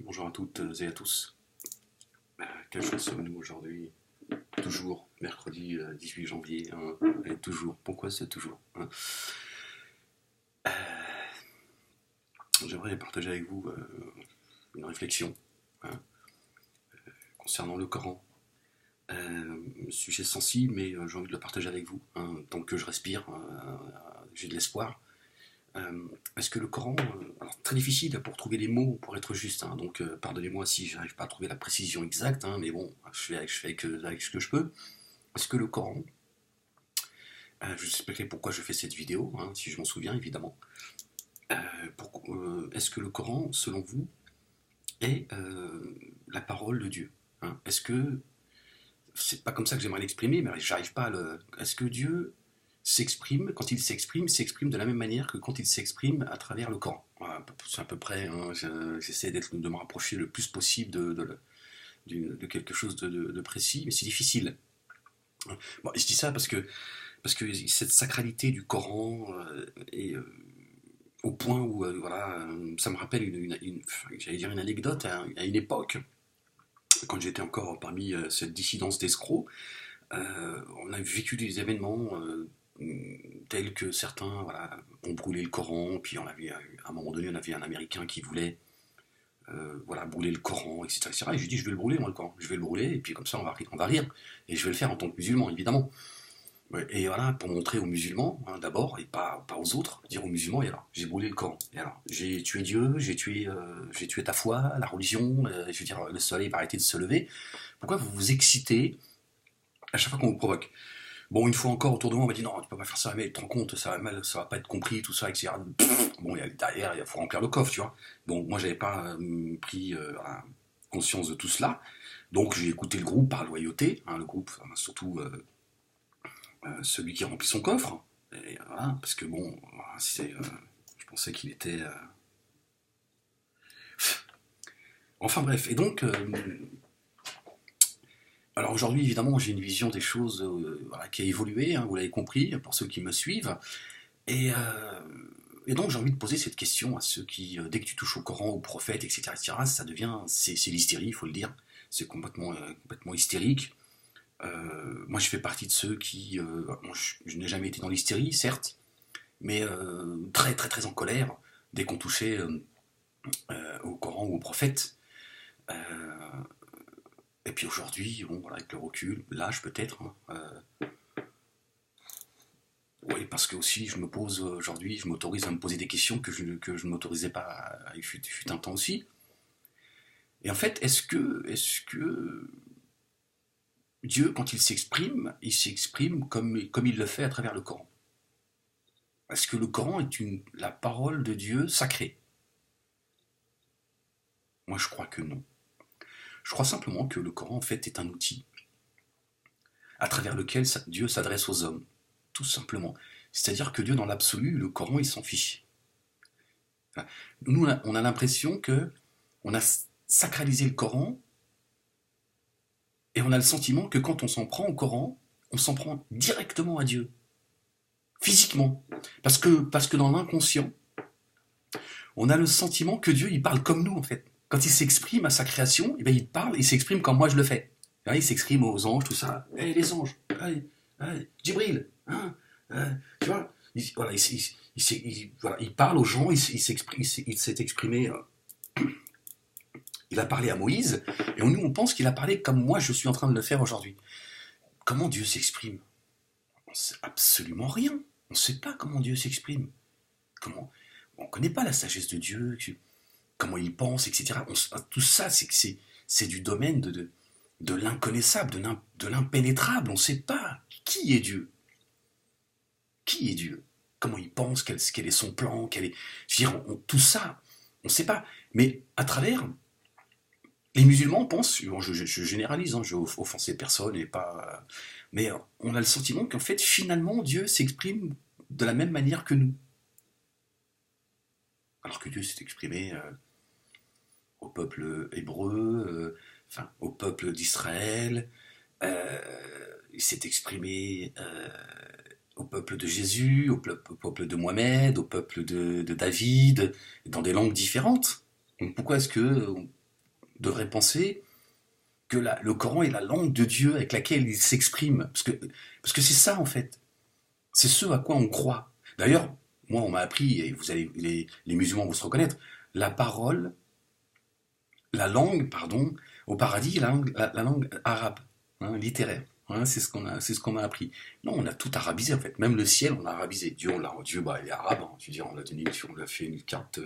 Bonjour à toutes et à tous. Quel jour sommes-nous aujourd'hui? Toujours, mercredi 18 janvier. Et toujours. Pourquoi c'est toujours Euh, J'aimerais partager avec vous une réflexion hein, concernant le Coran. Sujet sensible, mais j'ai envie de le partager avec vous. Tant que je respire, j'ai de l'espoir. Est-ce que le Coran, alors très difficile pour trouver les mots pour être juste, donc pardonnez-moi si j'arrive pas à trouver la précision exacte, mais bon, je fais avec ce que je peux. Est-ce que le Coran, je vous expliquerai pourquoi je fais cette vidéo, si je m'en souviens évidemment. Est-ce que le Coran, selon vous, est la parole de Dieu Est-ce que, c'est pas comme ça que j'aimerais l'exprimer, mais j'arrive pas à le... Est-ce que Dieu s'exprime, quand il s'exprime de la même manière que quand il s'exprime à travers le Coran? Voilà, c'est à peu près, j'essaie de me rapprocher le plus possible de quelque chose de précis, mais c'est difficile. Bon, et je dis ça parce que cette sacralité du Coran est au point où, voilà, ça me rappelle j'allais dire une anecdote à une époque, quand j'étais encore parmi cette dissidence d'escrocs. On a vécu des événements tels que certains voilà, ont brûlé le Coran, puis à un moment donné, on avait un Américain qui voulait voilà, brûler le Coran, etc., etc. Et je lui ai dit, je vais le brûler, moi, le Coran. Je vais le brûler, et puis comme ça, on va rire. Et je vais le faire en tant que musulman, évidemment. Ouais, et voilà, pour montrer aux musulmans, d'abord, et pas aux autres, dire aux musulmans, et alors, j'ai brûlé le Coran. Et alors, j'ai tué Dieu, j'ai tué ta foi, la religion, je veux dire, le soleil va arrêter de se lever. Pourquoi vous vous excitez à chaque fois qu'on vous provoque? Bon, une fois encore, autour de moi, on m'a dit non, tu peux pas faire ça, mais tu te rends compte, ça va pas être compris, tout ça, etc. Bon, derrière, il faut remplir le coffre, tu vois. Bon, moi, j'avais pas pris voilà, conscience de tout cela, donc j'ai écouté le groupe par loyauté, le groupe, surtout celui qui remplit son coffre, et, voilà, parce que bon, voilà, je pensais qu'il était... Enfin bref, et donc, alors aujourd'hui, évidemment, j'ai une vision des choses voilà, qui a évolué, vous l'avez compris, pour ceux qui me suivent. Et, euh, et donc j'ai envie de poser cette question à ceux qui, dès que tu touches au Coran, au prophète, etc., ça devient, c'est l'hystérie, il faut le dire, c'est complètement hystérique. Moi je fais partie de ceux qui, bon, je n'ai jamais été dans l'hystérie, certes, mais très très très en colère dès qu'on touchait au Coran ou au prophète. Euh, et puis aujourd'hui, bon, voilà, avec le recul, l'âge peut-être, oui, parce que aussi, je me pose aujourd'hui, je m'autorise à me poser des questions que je ne m'autorisais pas il fut un temps aussi. Et en fait, est-ce que Dieu, quand il s'exprime comme il le fait à travers le Coran? Est-ce que le Coran est la parole de Dieu sacrée? Moi, je crois que non. Je crois simplement que le Coran, en fait, est un outil à travers lequel Dieu s'adresse aux hommes, tout simplement. C'est-à-dire que Dieu, dans l'absolu, le Coran, il s'en fiche. Enfin, nous, on a l'impression que on a sacralisé le Coran et on a le sentiment que quand on s'en prend au Coran, on s'en prend directement à Dieu, physiquement. Parce que dans l'inconscient, on a le sentiment que Dieu, il parle comme nous, en fait. Quand il s'exprime à sa création, eh bien, il s'exprime comme moi je le fais. Il s'exprime aux anges, tout ça. Hey, les anges, hey, Djibril, tu vois, voilà, voilà, il parle aux gens, il s'est exprimé, il a parlé à Moïse, et nous on pense qu'il a parlé comme moi je suis en train de le faire aujourd'hui. Comment Dieu s'exprime? On ne sait absolument rien. On ne sait pas comment Dieu s'exprime. Comment On ne connaît pas la sagesse de Dieu, comment il pense, etc. Tout ça, c'est du domaine de l'inconnaissable, de l'impénétrable. On ne sait pas qui est Dieu. Qui est Dieu? Comment il pense? Quel est son plan? Je veux dire, tout ça, on ne sait pas. Mais à travers, les musulmans pensent, bon, je généralise, je veux offenser personne et pas, mais on a le sentiment qu'en fait, finalement, Dieu s'exprime de la même manière que nous. Alors que Dieu s'est exprimé au peuple hébreu, enfin, au peuple d'Israël, euh, il s'est exprimé au peuple de Jésus, au peuple de Mohamed, au peuple de David, dans des langues différentes. Donc pourquoi est-ce que devrait penser que le Coran est la langue de Dieu avec laquelle il s'exprime. Parce que c'est ça, en fait. C'est ce à quoi on croit. D'ailleurs, moi, on m'a appris, et vous allez, les musulmans vont se reconnaître, la parole, la langue, pardon, au paradis, la langue arabe, hein, littéraire. Hein, c'est ce qu'on m'a appris. Non, on a tout arabisé en fait. Même le ciel, on l'a arabisé. Dieu, bah, il est arabe. Hein. Tu dis, on l'a donné, on l'a fait une carte.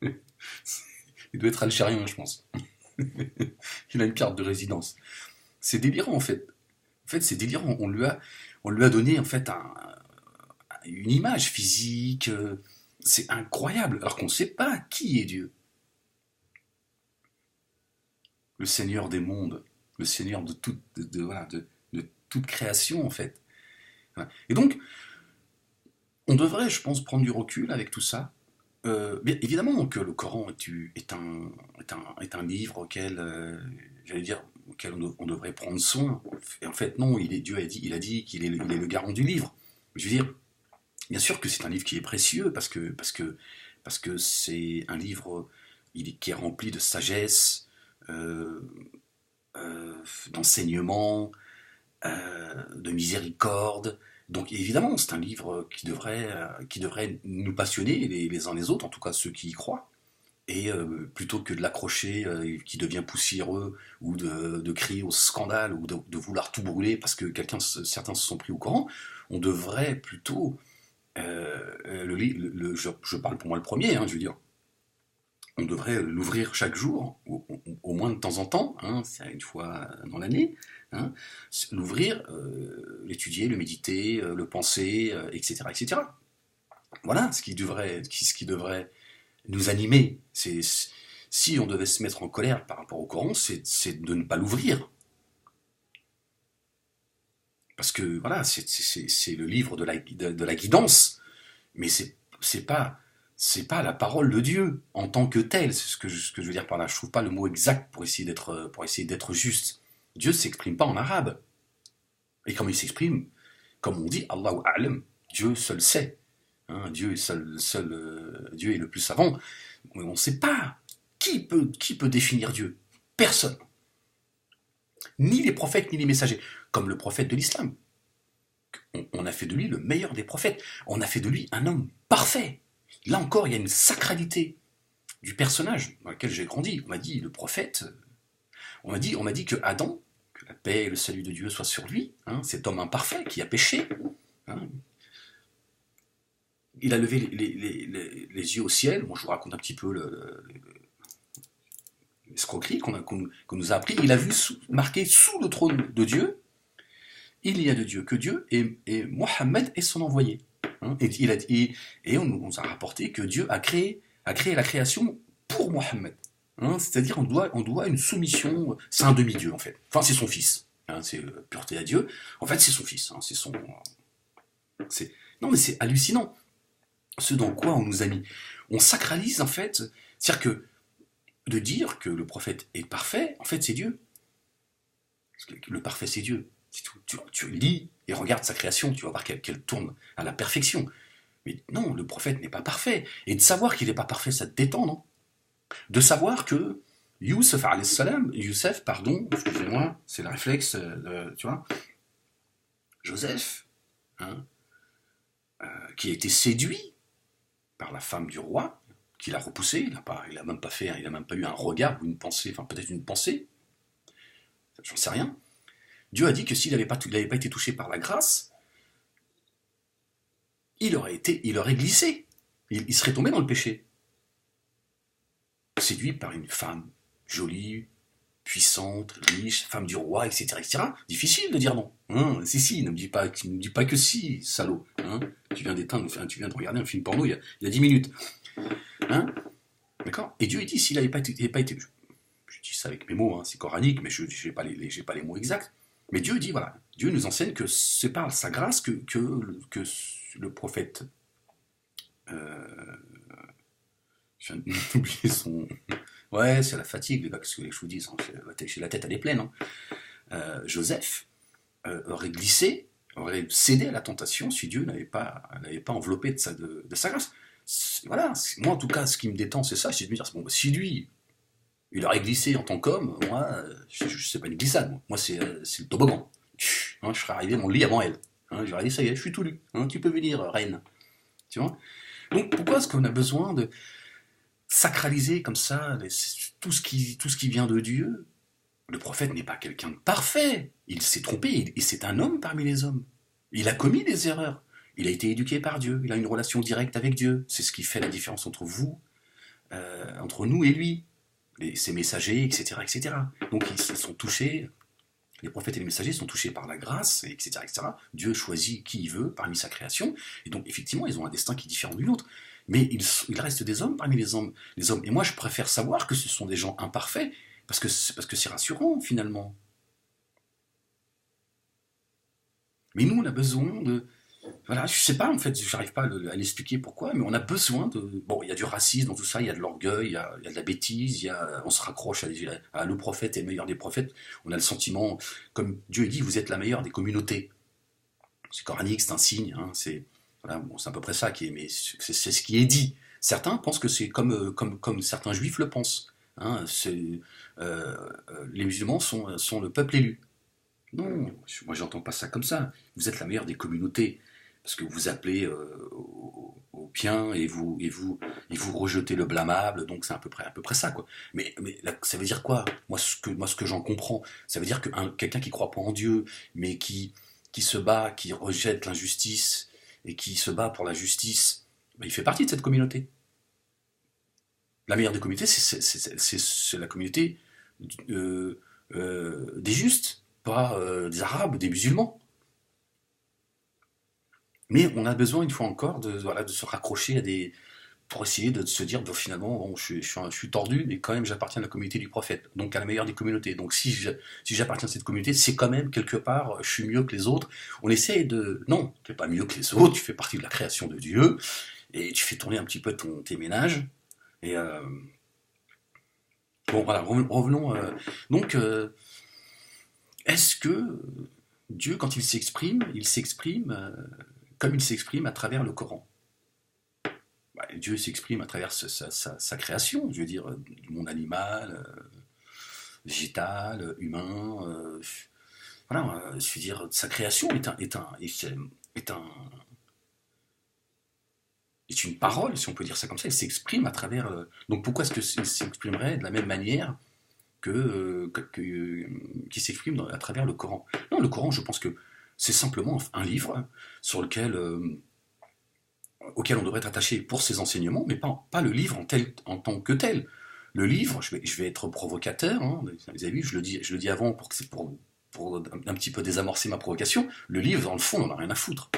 Il doit être algérien, je pense. Il a une carte de résidence. C'est délirant en fait. En fait, c'est délirant. On lui a donné en fait une image physique. C'est incroyable. Alors qu'on ne sait pas qui est Dieu. Le Seigneur des mondes. Le Seigneur de voilà, de toute création en fait. Voilà. Et donc, on devrait, je pense, prendre du recul avec tout ça. Bien évidemment que le Coran est un livre auquel, j'allais dire, auquel on devrait prendre soin. Et en fait, non, Dieu il a dit qu'il est, il est le garant du livre. Je veux dire, bien sûr que c'est un livre qui est précieux parce que c'est un livre qui est rempli de sagesse, euh, d'enseignement, de miséricorde. Donc évidemment, c'est un livre qui devrait nous passionner les uns les autres, en tout cas ceux qui y croient. Et plutôt que de l'accrocher, qui devient poussiéreux, ou de crier au scandale, ou de vouloir tout brûler parce que certains se sont pris au Coran, on devrait plutôt, je parle pour moi le premier, hein, je veux dire, on devrait l'ouvrir chaque jour, au moins de temps en temps, hein, c'est une fois dans l'année, hein, l'ouvrir, l'étudier, le méditer, le penser, etc., etc. Voilà ce qui devrait nous animer. Si on devait se mettre en colère par rapport au Coran, c'est de ne pas l'ouvrir. Parce que voilà, c'est le livre de la guidance, mais c'est pas la parole de Dieu en tant que telle. C'est ce que je veux dire par là. Je trouve pas le mot exact pour essayer d'être juste. Dieu ne s'exprime pas en arabe. Et comme il s'exprime, comme on dit, Allahu A'lam, Dieu seul sait. Hein, Dieu est le plus savant. Mais on ne sait pas qui peut définir Dieu. Personne. Ni les prophètes, ni les messagers. Comme le prophète de l'islam. On a fait de lui le meilleur des prophètes. On a fait de lui un homme parfait. Là encore, il y a une sacralité du personnage dans lequel j'ai grandi. On m'a dit, le prophète, on m'a dit que Adam, que la paix et le salut de Dieu soient sur lui, hein, cet homme imparfait qui a péché, hein, il a levé les yeux au ciel. Moi, je vous raconte un petit peu l'escroquerie qu'on nous a appris. Il a vu marqué sous le trône de Dieu, il n'y a de Dieu que Dieu, et Mohammed est son envoyé. Hein, et on nous a rapporté que Dieu a créé la création pour Mohammed. Hein, c'est-à-dire on doit une soumission. C'est un demi-dieu en fait. Enfin, c'est son fils. Hein, c'est pureté à Dieu. En fait, c'est son fils. Hein, non, mais c'est hallucinant. Ce dans quoi on nous a mis. On sacralise en fait. C'est-à-dire que de dire que le prophète est parfait, en fait, c'est Dieu. Parce que le parfait, c'est Dieu. C'est tout. Tu lis et regardes sa création, tu vas voir qu'elle tourne à la perfection. Mais non, le prophète n'est pas parfait. Et de savoir qu'il n'est pas parfait, ça te détend, non? De savoir que Youssef, pardon, excusez-moi, c'est le réflexe, tu vois, Joseph, hein, qui a été séduit par la femme du roi, qui l'a repoussé, il a même pas eu un regard ou une pensée, enfin peut-être une pensée, j'en sais rien. Dieu a dit que s'il n'avait pas été touché par la grâce, il aurait glissé, il serait tombé dans le péché. Séduit par une femme jolie, puissante, riche, femme du roi, etc., etc. Difficile de dire non. Hein, si, ne me dis pas que si, salaud. Hein, tu viens de regarder un film porno il y a 10 minutes. Hein, d'accord. Et Dieu il dit s'il n'avait pas été, je dis ça avec mes mots, hein, c'est coranique, mais je n'ai pas les mots exacts. Mais Dieu dit voilà, Dieu nous enseigne que c'est par sa grâce que le prophète. Je viens d'oublier son. Ouais, c'est la fatigue, les gars, qu'est-ce que je vous dis, hein, j'ai la tête, elle est pleine. Hein. Joseph aurait glissé, aurait cédé à la tentation si Dieu n'avait pas enveloppé de sa grâce. Voilà, moi en tout cas, ce qui me détend, c'est ça, c'est de me dire, bon, si lui, il aurait glissé en tant qu'homme, moi, je sais pas une glissade, moi c'est le toboggan. Hein, je serais arrivé dans le lit avant elle. Hein, j'aurais dit, ça y est, je suis tout lu. Hein, tu peux venir, reine. Tu vois. Donc pourquoi est-ce qu'on a besoin de sacraliser comme ça tout ce qui vient de Dieu? Le prophète n'est pas quelqu'un de parfait. Il s'est trompé, et c'est un homme parmi les hommes. Il a commis des erreurs. Il a été éduqué par Dieu. Il a une relation directe avec Dieu. C'est ce qui fait la différence entre vous, entre nous et lui. Ses messagers, etc., etc. Donc ils sont touchés. Les prophètes et les messagers sont touchés par la grâce, etc., etc. Dieu choisit qui il veut parmi sa création. Et donc, effectivement, ils ont un destin qui est différent du nôtre. Mais il reste des hommes parmi les hommes. Et moi, je préfère savoir que ce sont des gens imparfaits, parce que c'est rassurant, finalement. Mais nous, on a besoin de... Voilà, je sais pas, en fait, j'arrive pas à l'expliquer pourquoi, mais on a besoin de... Bon, il y a du racisme dans tout ça, il y a de l'orgueil, il y a de la bêtise, on se raccroche le prophète est le meilleur des prophètes. On a le sentiment, comme Dieu dit, vous êtes la meilleure des communautés. C'est coranique, c'est un signe, hein, voilà, bon, c'est à peu près ça qui est, mais c'est ce qui est dit. Certains pensent que c'est comme certains juifs le pensent. Hein, les musulmans sont le peuple élu. Non, moi j'entends pas ça comme ça. Vous êtes la meilleure des communautés parce que vous appelez au bien et vous rejetez le blâmable. Donc c'est à peu près ça quoi. Mais là, ça veut dire quoi? Moi ce que j'en comprends, ça veut dire que quelqu'un qui croit pas en Dieu, mais qui se bat, qui rejette l'injustice et qui se bat pour la justice, ben, il fait partie de cette communauté. La meilleure des communautés, c'est la communauté des justes, pas des arabes, des musulmans. Mais on a besoin, une fois encore, voilà, de se raccrocher à des... pour essayer de se dire, bon, finalement, bon, je suis tordu, mais quand même, j'appartiens à la communauté du prophète, donc à la meilleure des communautés. Donc si j'appartiens à cette communauté, c'est quand même, quelque part, je suis mieux que les autres. On essaie de... Non, tu n'es pas mieux que les autres, tu fais partie de la création de Dieu, et tu fais tourner un petit peu tes ménages. Et bon, voilà, revenons. Donc, est-ce que Dieu, quand il s'exprime comme il s'exprime à travers le Coran? Bah, Dieu s'exprime à travers sa création, je veux dire, du monde animal, végétal, humain. Voilà, je veux dire, sa création est une parole, si on peut dire ça comme ça. Il s'exprime à travers. Donc pourquoi est-ce qu'il s'exprimerait de la même manière qui s'exprime à travers le Coran? Non, le Coran, je pense que c'est simplement un livre sur lequel auquel on devrait être attaché pour ses enseignements, mais pas le livre en tant que tel. Le livre, je vais être provocateur, hein, vous avez vu, je le dis avant pour un petit peu désamorcer ma provocation. Le livre, dans le fond, on n'en a rien à foutre.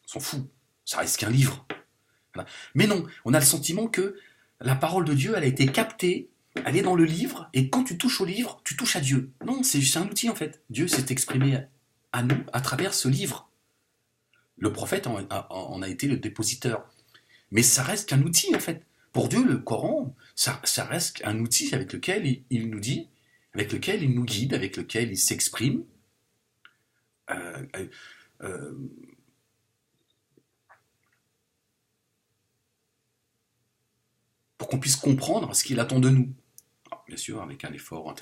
On s'en fout. Ça reste qu'un livre. Voilà. Mais non, on a le sentiment que la parole de Dieu, elle a été captée, elle est dans le livre, et quand tu touches au livre, tu touches à Dieu. Non, c'est un outil en fait. Dieu s'est exprimé à nous à travers ce livre. Le prophète en a été le dépositeur. Mais ça reste qu'un outil, en fait. Pour Dieu, le Coran, ça reste un outil avec lequel il nous dit, avec lequel il nous guide, avec lequel il s'exprime. Euh, euh, pour qu'on puisse comprendre ce qu'il attend de nous. Alors, bien sûr, avec un effort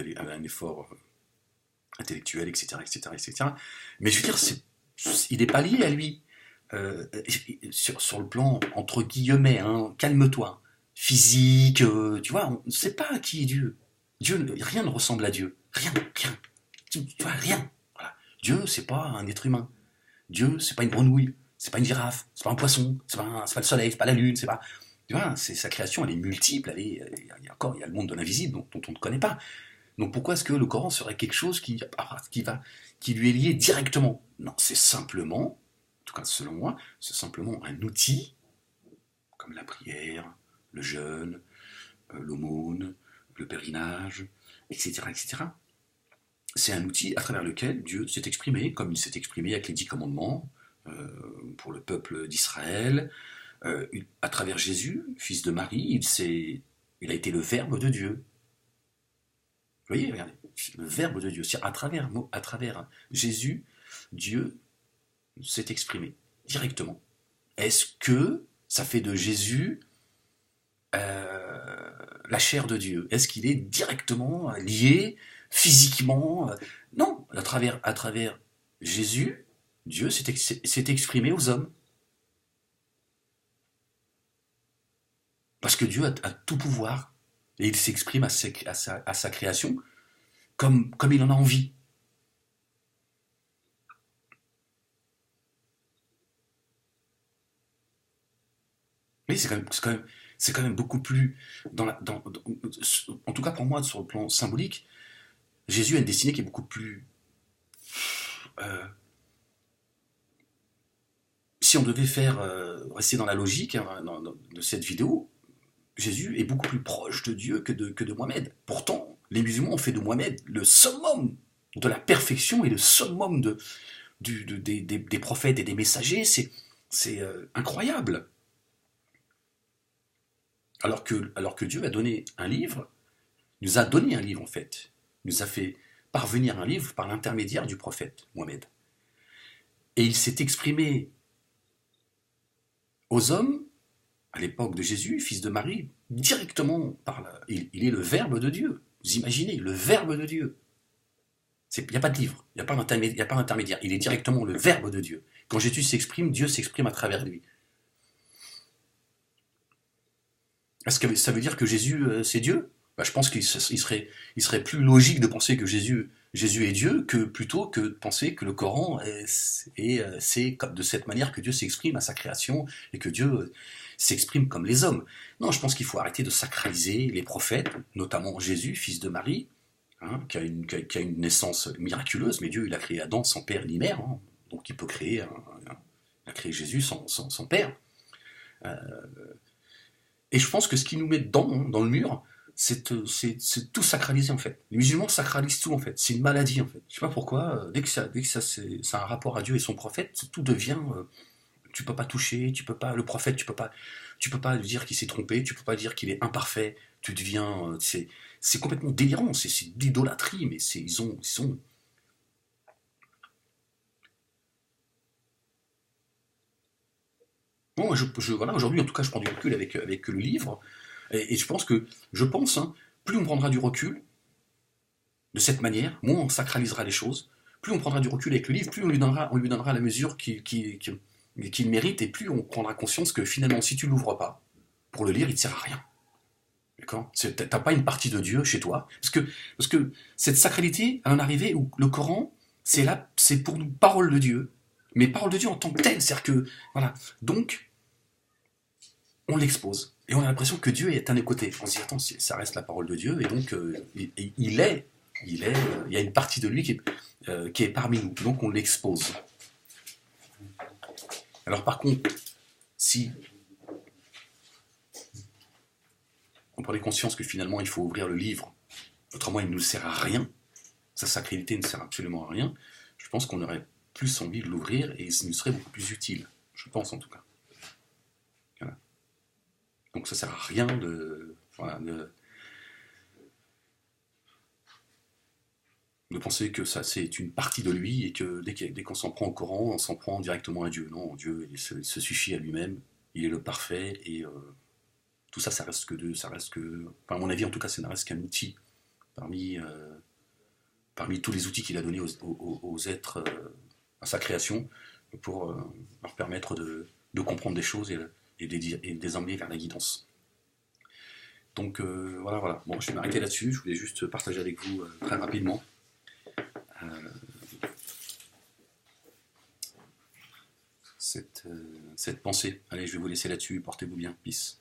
intellectuel, etc., etc., etc. Mais je veux dire, il n'est pas lié à lui. euh, sur le plan, entre guillemets, hein, calme-toi, physique, tu vois, on ne sait pas qui est Dieu. Rien ne ressemble à Dieu. Rien, rien. Tu vois, rien. Voilà. Dieu, c'est pas un être humain. Dieu, c'est pas une grenouille. C'est pas une girafe. C'est pas un poisson. C'est pas le soleil. C'est pas la lune. C'est pas. Tu vois, sa création, elle est multiple. Il y a le monde de l'invisible dont on ne connaît pas. Donc pourquoi est-ce que le Coran serait quelque chose qui lui est lié directement? Non, c'est simplement, en tout cas selon moi, c'est simplement un outil, comme la prière, le jeûne, l'aumône, le pèlerinage, etc., etc. C'est un outil à travers lequel Dieu s'est exprimé, comme il s'est exprimé avec les 10 commandements pour le peuple d'Israël. À travers Jésus, fils de Marie, il a été le Verbe de Dieu. Vous voyez, regardez, le Verbe de Dieu. C'est à travers Jésus, Dieu s'est exprimé directement. Est-ce que ça fait de Jésus la chair de Dieu? Est-ce qu'il est directement lié physiquement? Non, à travers Jésus, Dieu s'est exprimé aux hommes. Parce que Dieu a tout pouvoir. Et il s'exprime à sa création comme il en a envie. Oui, c'est quand même beaucoup plus. En tout cas, pour moi, sur le plan symbolique, Jésus a une destinée qui est beaucoup plus. euh, Si on devait rester dans la logique hein, de cette vidéo, Jésus est beaucoup plus proche de Dieu que de Mohamed. Pourtant, les musulmans ont fait de Mohamed le summum de la perfection et le summum des prophètes et des messagers. C'est incroyable. Alors que Dieu a donné un livre, nous a donné un livre en fait, nous a fait parvenir un livre par l'intermédiaire du prophète Mohamed. Et il s'est exprimé aux hommes, à l'époque de Jésus, fils de Marie, directement il est le Verbe de Dieu. Vous imaginez, le Verbe de Dieu. Il n'y a pas de livre, il n'y a pas d'intermédiaire. Il est directement le Verbe de Dieu. Quand Jésus s'exprime, Dieu s'exprime à travers lui. Est-ce que ça veut dire que Jésus, c'est Dieu? Je pense il serait plus logique de penser que Jésus est Dieu que plutôt que de penser que le Coran c'est de cette manière que Dieu s'exprime à sa création et que Dieu s'exprime comme les hommes. Non, je pense qu'il faut arrêter de sacraliser les prophètes, notamment Jésus, fils de Marie, hein, qui a une naissance miraculeuse, mais Dieu il a créé Adam sans père ni mère, hein, donc il peut créer il a créé Jésus sans père. Euh, et je pense que ce qui nous met dans le mur, c'est tout sacraliser en fait. Les musulmans sacralisent tout en fait. C'est une maladie en fait. Je sais pas pourquoi. Dès que ça a un rapport à Dieu et son prophète, tout devient. Tu peux pas toucher, tu peux pas. Le prophète, tu peux pas dire qu'il s'est trompé, tu peux pas dire qu'il est imparfait. Tu deviens. C'est complètement délirant. C'est de l'idolâtrie, mais ils sont. Bon, voilà, aujourd'hui en tout cas, je prends du recul avec le livre. Et je pense, hein, plus on prendra du recul de cette manière, moins on sacralisera les choses, plus on prendra du recul avec le livre, plus on lui donnera la mesure qu'il mérite, et plus on prendra conscience que finalement, si tu ne l'ouvres pas, pour le lire, il ne te sert à rien. D'accord? T'as pas une partie de Dieu chez toi. Parce que cette sacralité, à en arriver où le Coran, c'est pour nous parole de Dieu, mais parole de Dieu en tant que telle. C'est-à-dire que, voilà. Donc, on l'expose. Et on a l'impression que Dieu est à nos côtés. On se dit, attends, ça reste la parole de Dieu, et donc il y a une partie de lui qui est parmi nous. Donc on l'expose. Alors par contre, si on prenait conscience que finalement il faut ouvrir le livre, autrement il ne nous sert à rien, sa sacralité ne sert absolument à rien, je pense qu'on aurait plus envie de l'ouvrir et il nous serait beaucoup plus utile. Je pense en tout cas. Voilà. Donc ça sert à rien de penser que ça c'est une partie de lui et que dès qu'on s'en prend au Coran, on s'en prend directement à Dieu. Non, Dieu il se suffit à lui-même, il est le parfait et tout ça, ça reste que, enfin, à mon avis en tout cas, ça ne reste qu'un outil parmi, parmi tous les outils qu'il a donnés aux êtres à sa création pour leur permettre de comprendre des choses et de les emmener vers la guidance. Donc voilà. Bon, je vais m'arrêter là-dessus. Je voulais juste partager avec vous très rapidement cette pensée. Allez, je vais vous laisser là-dessus. Portez-vous bien. Peace.